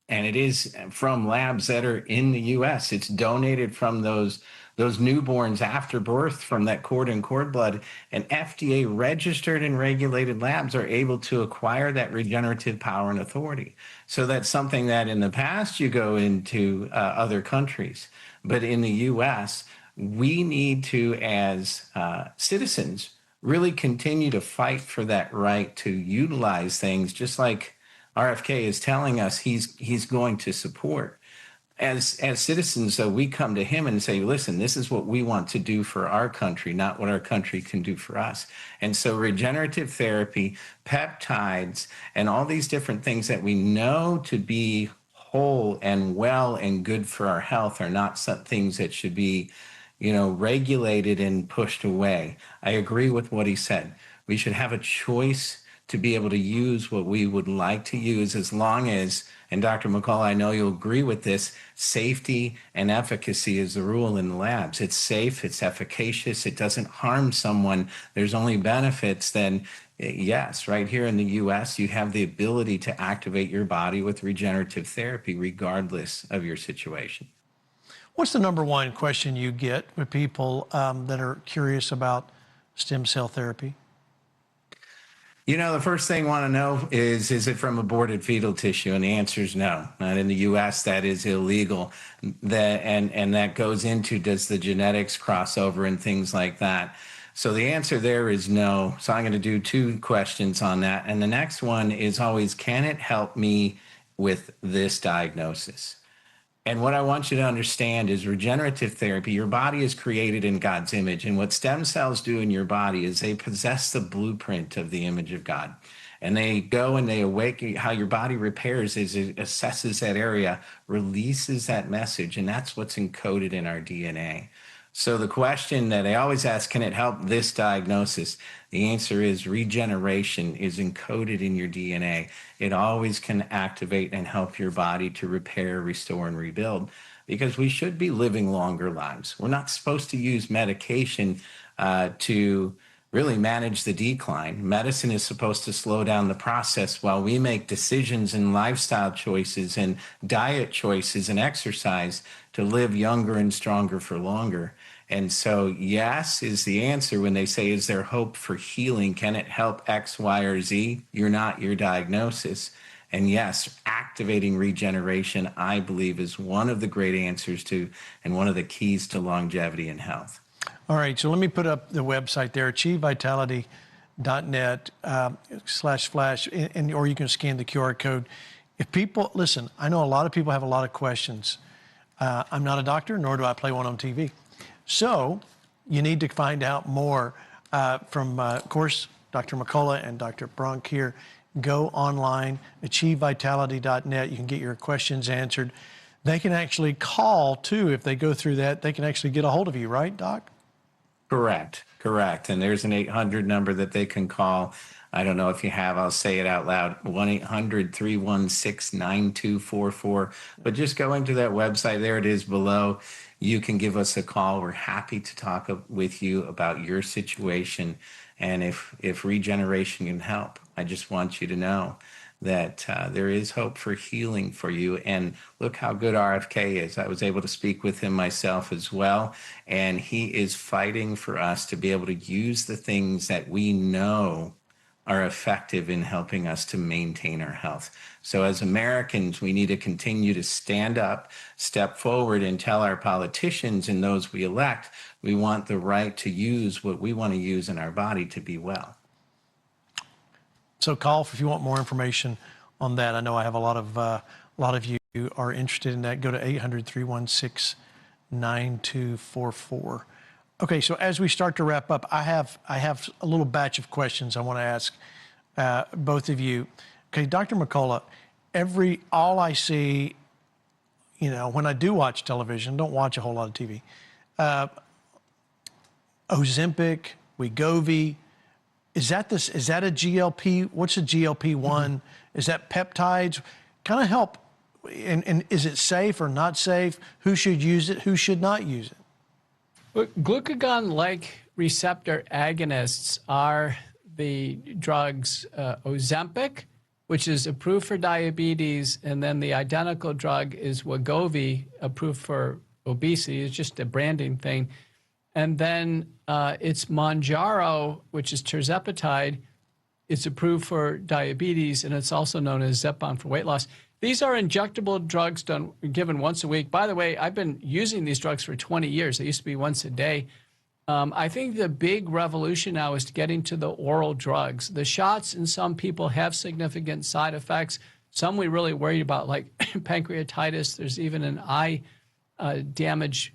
and it is from labs that are in the US. It's donated from those newborns after birth from that cord and cord blood, and FDA registered and regulated labs are able to acquire that regenerative power and authority. So that's something that in the past you go into other countries, but in the US, we need to, as citizens, really continue to fight for that right to utilize things, just like RFK is telling us he's going to support. As citizens, though, we come to him and say, listen, this is what we want to do for our country, not what our country can do for us. And so regenerative therapy, peptides, and all these different things that we know to be whole and well and good for our health are not some things that should be regulated and pushed away. I agree with what he said. We should have a choice to be able to use what we would like to use, as long as, and Dr. McCullough, I know you'll agree with this, safety and efficacy is the rule in the labs. It's safe, it's efficacious, it doesn't harm someone, there's only benefits, then yes, right here in the US, you have the ability to activate your body with regenerative therapy regardless of your situation. What's the number one question you get with people that are curious about stem cell therapy? The first thing I want to know is it from aborted fetal tissue? And the answer is no. Not in the U.S., that is illegal. And that goes into, does the genetics cross over and things like that? So the answer there is no. So I'm going to do 2 questions on that. And the next one is always, can it help me with this diagnosis? And what I want you to understand is regenerative therapy, your body is created in God's image. And what stem cells do in your body is they possess the blueprint of the image of God. And they go and they awaken. How your body repairs is it assesses that area, releases that message. And that's what's encoded in our DNA. So the question that I always ask, can it help this diagnosis? The answer is regeneration is encoded in your DNA. It always can activate and help your body to repair, restore, and rebuild, because we should be living longer lives. We're not supposed to use medication to really manage the decline. Medicine is supposed to slow down the process while we make decisions and lifestyle choices and diet choices and exercise to live younger and stronger for longer. And so, yes, is the answer when they say, is there hope for healing? Can it help X, Y, or Z? You're not your diagnosis. And yes, activating regeneration, I believe, is one of the great answers to and one of the keys to longevity and health. All right, so let me put up the website there, achievevitality.net /flash, or you can scan the QR code. If people, listen, I know a lot of people have a lot of questions. I'm not a doctor, nor do I play one on TV. So you need to find out more from, of course, Dr. McCullough and Dr. Brunk here. Go online, achievevitality.net. You can get your questions answered. They can actually call, too, if they go through that. They can actually get a hold of you, right, Doc? Correct. And there's an 800 number that they can call. I don't know if you have, I'll say it out loud, 1-800-316-9244. But just go into that website, there it is below. You can give us a call. We're happy to talk with you about your situation. And if regeneration can help, I just want you to know that there is hope for healing for you. And look how good RFK is. I was able to speak with him myself as well. And he is fighting for us to be able to use the things that we know are effective in helping us to maintain our health. So as Americans, we need to continue to stand up, step forward, and tell our politicians and those we elect, we want the right to use what we want to use in our body to be well. So call if you want more information on that. I know I have a lot of you are interested in that. Go to 800-316-9244. Okay, so as we start to wrap up, I have a little batch of questions I want to ask both of you. Okay, Dr. McCullough, all I see, when I do watch television, don't watch a whole lot of TV, Ozempic, Wegovy. Is that a GLP? What's a GLP-1? Mm-hmm. Is that peptides? Kind of help. And is it safe or not safe? Who should use it? Who should not use it? Well, glucagon-like receptor agonists are the drugs Ozempic, which is approved for diabetes, and then the identical drug is Wegovy, approved for obesity. It's just a branding thing. And then it's Mounjaro, which is tirzepatide. It's approved for diabetes, and it's also known as Zepbound for weight loss. These are injectable drugs given once a week. By the way, I've been using these drugs for 20 years. They used to be once a day. I think the big revolution now is getting to the oral drugs. The shots in some people have significant side effects. Some we really worried about, like pancreatitis. There's even an eye damage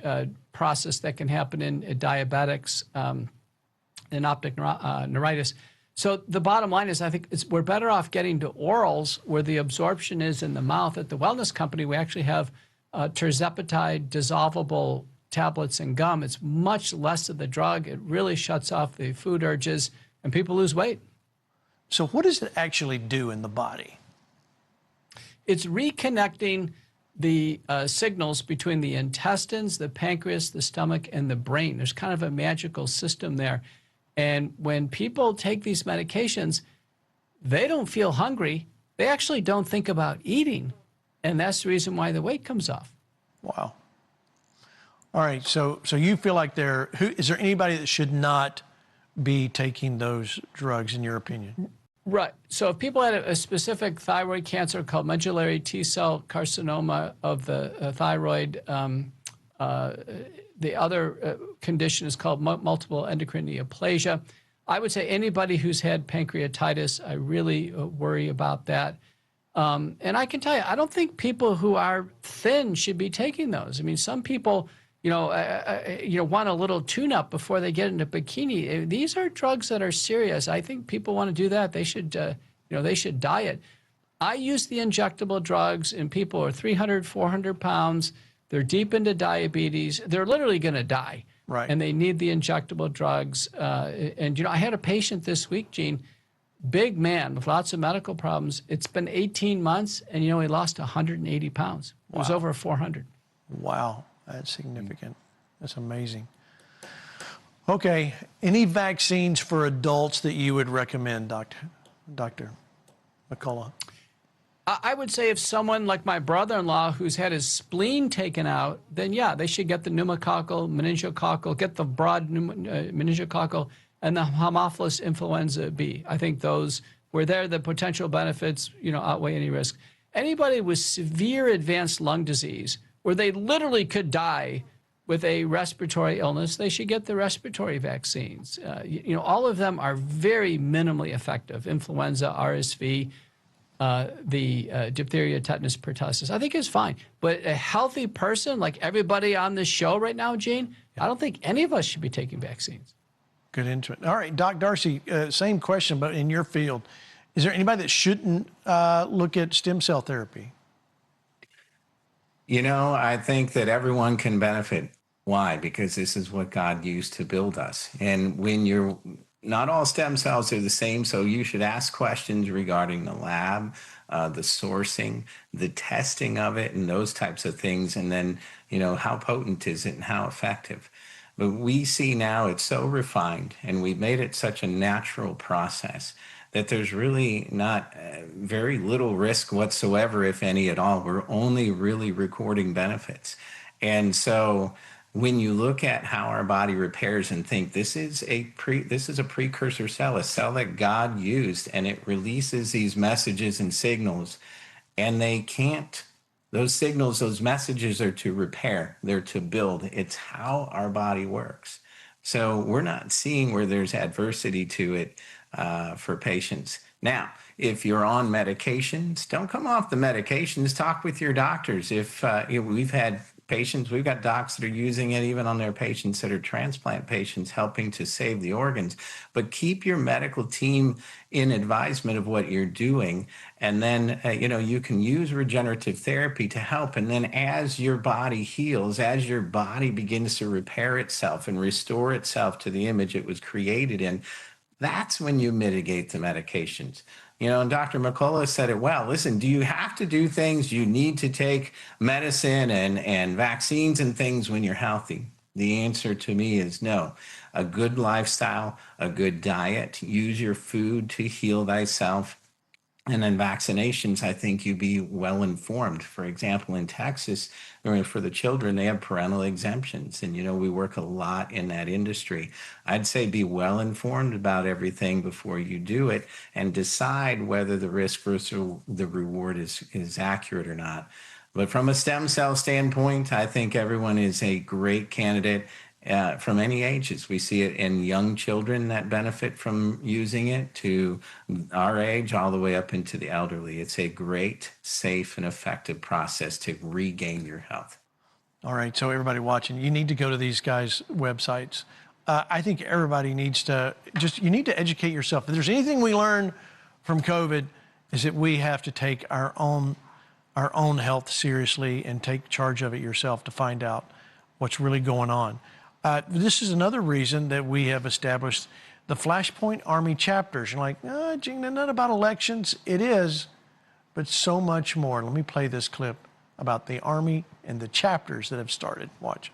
process that can happen in diabetics and optic neuritis. So the bottom line is, I think we're better off getting to orals where the absorption is in the mouth. At the Wellness Company, we actually have tirzepatide dissolvable tablets and gum. It's much less of the drug. It really shuts off the food urges, and people lose weight. So what does it actually do in the body? It's reconnecting the signals between the intestines, the pancreas, the stomach, and the brain. There's kind of a magical system there. And when people take these medications, they don't feel hungry. They actually don't think about eating. And that's the reason why the weight comes off. Wow. All right. So you feel like is there anybody that should not be taking those drugs, in your opinion? Right. So if people had a specific thyroid cancer called medullary T-cell carcinoma of the thyroid, the other condition is called multiple endocrine neoplasia. I would say anybody who's had pancreatitis, I really worry about that. And I can tell you, I don't think people who are thin should be taking those. I mean, some people, want a little tune-up before they get into bikini. These are drugs that are serious. I think people want to do that. They should, they should diet. I use the injectable drugs in people who are 300, 400 pounds. They're deep into diabetes. They're literally going to die. Right. And they need the injectable drugs. And, you know, I had a patient this week, Gene, big man with lots of medical problems. It's been 18 months, and, you know, he lost 180 pounds. It was over 400. Wow, that's significant. That's amazing. Okay, any vaccines for adults that you would recommend, Dr. McCullough? I would say if someone like my brother-in-law who's had his spleen taken out, then yeah, they should get the pneumococcal, meningococcal, get the broad meningococcal, and the Haemophilus influenza B. I think those, where there, the potential benefits, you know, outweigh any risk. Anybody with severe advanced lung disease, where they literally could die with a respiratory illness, they should get the respiratory vaccines. You know, all of them are very minimally effective. Influenza, RSV, the diphtheria, tetanus, pertussis, I think is fine. But a healthy person, like everybody on this show right now, Gene, I don't think any of us should be taking vaccines. Good into it. All right, Doc Darcy, same question, but in your field. Is there anybody that shouldn't look at stem cell therapy? You know, I think that everyone can benefit. Why? Because this is what God used to build us. And when you're, not all stem cells are the same, so you should ask questions regarding the lab, the sourcing, the testing of it, and those types of things. And then, you know, how potent is it and how effective? But we see now it's so refined, and we've made it such a natural process that there's really not very little risk whatsoever, if any at all. We're only really recording benefits. And so when you look at how our body repairs and think this is a precursor cell, a cell that God used, and it releases these messages and signals, and they can't, those signals, those messages are to repair, they're to build. It's how our body works. So we're not seeing where there's adversity to it for patients. Now, if you're on medications, don't come off the medications. Talk with your doctors. If we've had patients, we've got docs that are using it even on their patients that are transplant patients, helping to save the organs. But keep your medical team in advisement of what you're doing. And then, you can use regenerative therapy to help. And then as your body heals, as your body begins to repair itself and restore itself to the image it was created in, that's when you mitigate the medications. You know, and Dr. McCullough said it well. Listen, do you have to do things? You need to take medicine and vaccines and things when you're healthy? The answer to me is no. A good lifestyle, a good diet, use your food to heal thyself. And then vaccinations, I think you be well informed. For example, in Texas, for the children, they have parental exemptions. And, we work a lot in that industry. I'd say be well informed about everything before you do it and decide whether the risk versus the reward is accurate or not. But from a stem cell standpoint, I think everyone is a great candidate. From any ages. We see it in young children that benefit from using it to our age all the way up into the elderly. It's a great, safe, and effective process to regain your health. All right, so everybody watching, you need to go to these guys' websites. I think everybody needs to you need to educate yourself. If there's anything we learn from COVID, is that we have to take our own health seriously and take charge of it yourself to find out what's really going on. This is another reason that we have established the Flashpoint Army chapters. You're like, Gene, not about elections. It is, but so much more. Let me play this clip about the Army and the chapters that have started. Watch.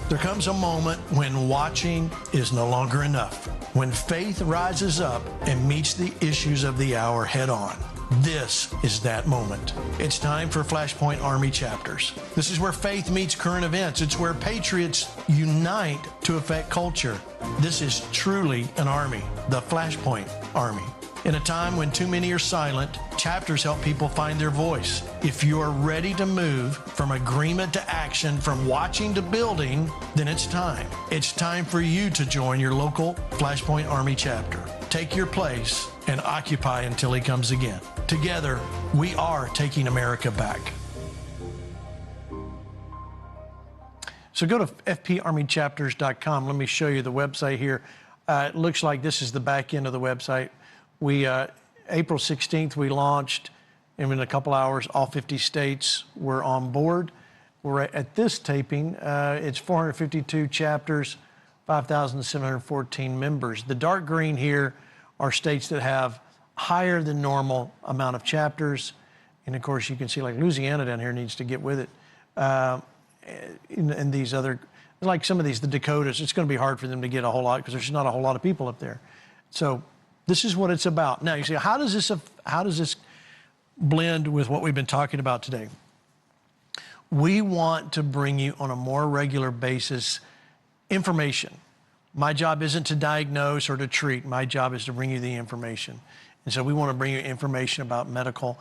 There comes a moment when watching is no longer enough, when faith rises up and meets the issues of the hour head on. This is that moment. It's time for Flashpoint Army chapters. This is where faith meets current events. It's where patriots unite to affect culture. This is truly an army, the Flashpoint Army. In a time when too many are silent, chapters help people find their voice. If you are ready to move from agreement to action, from watching to building, then it's time. It's time for you to join your local Flashpoint Army chapter. Take your place and occupy until he comes again. Together, we are taking America back. So go to fparmychapters.com. Let me show you the website here. It looks like this is the back end of the website. We, April 16th, we launched, and in a couple hours, all 50 states were on board. we're at this taping, it's 452 chapters, 5,714 members. The dark green here are states that have higher than normal amount of chapters. And of course, you can see like Louisiana down here needs to get with it. And these other, like some of these, the Dakotas, it's going to be hard for them to get a whole lot because there's not a whole lot of people up there. So this is what it's about. Now you see, how does this blend with what we've been talking about today? We want to bring you on a more regular basis information. My job isn't to diagnose or to treat. My job is to bring you the information. And so we want to bring you information about medical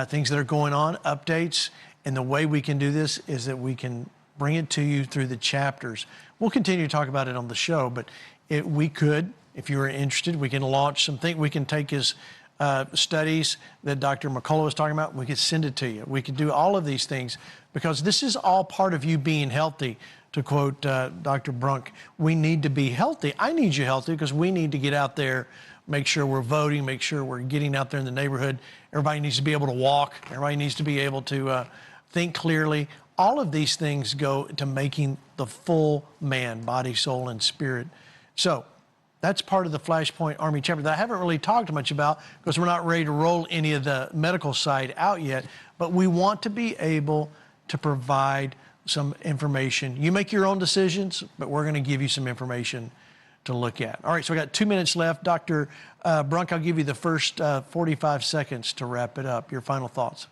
things that are going on, updates. And the way we can do this is that we can bring it to you through the chapters. We'll continue to talk about it on the show, but we could, if you are interested, we can launch something. We can take his studies that Dr. McCullough was talking about. We could send it to you. We could do all of these things because this is all part of you being healthy. To quote Dr. Brunk, we need to be healthy. I need you healthy because we need to get out there, make sure we're voting, make sure we're getting out there in the neighborhood. Everybody needs to be able to walk. Everybody needs to be able to think clearly. All of these things go to making the full man, body, soul, and spirit. So that's part of the Flashpoint Army chapter that I haven't really talked much about because we're not ready to roll any of the medical side out yet. But we want to be able to provide some information. You make your own decisions, but we're going to give you some information to look at. All right, so we got 2 minutes left. Dr. Brunk, I'll give you the first 45 seconds to wrap it up. Your final thoughts.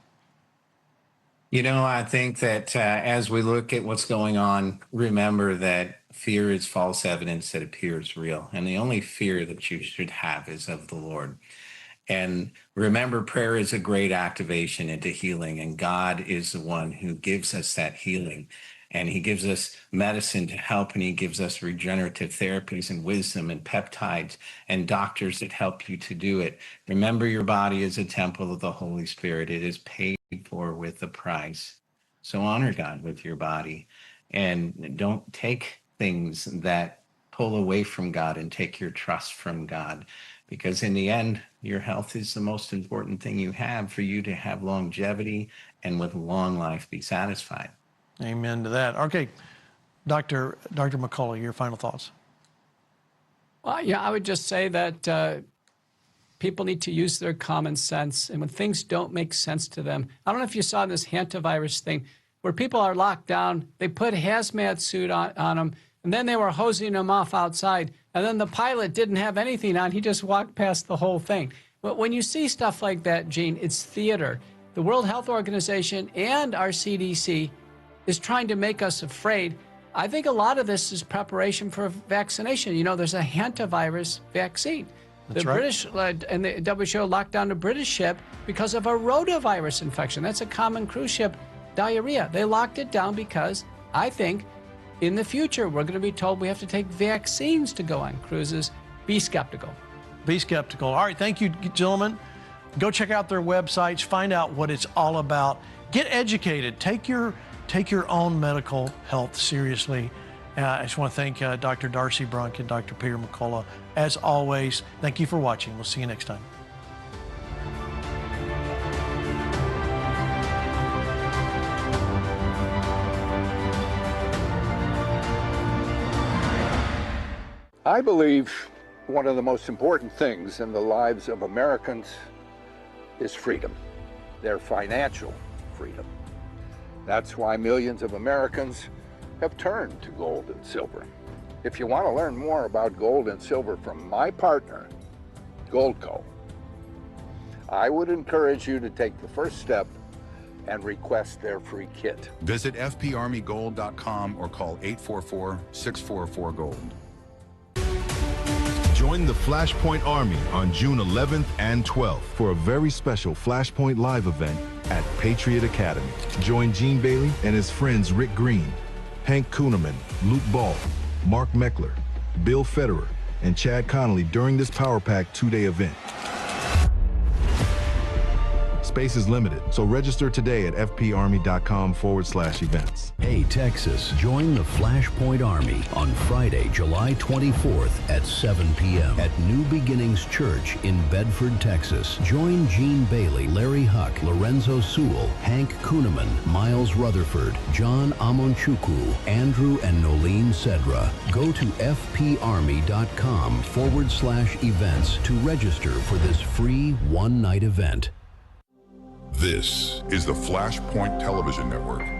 You know, I think that as we look at what's going on, remember that fear is false evidence that appears real. And the only fear that you should have is of the Lord. And remember, prayer is a great activation into healing, and God is the one who gives us that healing. And he gives us medicine to help, and he gives us regenerative therapies and wisdom and peptides and doctors that help you to do it. Remember, your body is a temple of the Holy Spirit. It is paid for with a price. So honor God with your body, and don't take things that pull away from God and take your trust from God. Because in the end, your health is the most important thing you have for you to have longevity and with long life be satisfied. Amen to that. Okay, Dr. McCullough, your final thoughts. Well, yeah, I would just say that people need to use their common sense. And when things don't make sense to them, I don't know if you saw this Hantavirus thing where people are locked down, they put a hazmat suit on them, and then they were hosing them off outside. And then the pilot didn't have anything on. He just walked past the whole thing. But when you see stuff like that, Gene, it's theater. The World Health Organization and our CDC is trying to make us afraid. I think a lot of this is preparation for vaccination. You know, there's a Hantavirus vaccine. That's the right. British and the WHO locked down a British ship because of a rotavirus infection. That's a common cruise ship diarrhea. They locked it down because I think in the future we're going to be told we have to take vaccines to go on cruises. Be skeptical. Be skeptical. All right, thank you, gentlemen. Go check out their websites. Find out what it's all about. Get educated. Take your own medical health seriously. I just want to thank Dr. Darcy Brunk and Dr. Peter McCullough. As always, thank you for watching. We'll see you next time. I believe one of the most important things in the lives of Americans is freedom, their financial freedom. That's why millions of Americans have turned to gold and silver. If you want to learn more about gold and silver from my partner, Goldco, I would encourage you to take the first step and request their free kit. Visit fparmygold.com or call 844-644-GOLD. Join the Flashpoint Army on June 11th and 12th for a very special Flashpoint Live event at Patriot Academy. Join Gene Bailey and his friends Rick Green, Hank Kuhneman, Luke Ball, Mark Meckler, Bill Federer, and Chad Connolly during this Power Pack 2-day event. Space is limited, so register today at fparmy.com/events. Hey Texas, join the Flashpoint Army on Friday, July 24th at 7 p.m. at New Beginnings Church in Bedford, Texas. Join Gene Bailey, Larry Huck, Lorenzo Sewell, Hank Kuhneman, Miles Rutherford, John Amonchukwu, Andrew and Nolene Cedra. Go to fparmy.com/events to register for this free one-night event. This is the Flashpoint Television Network.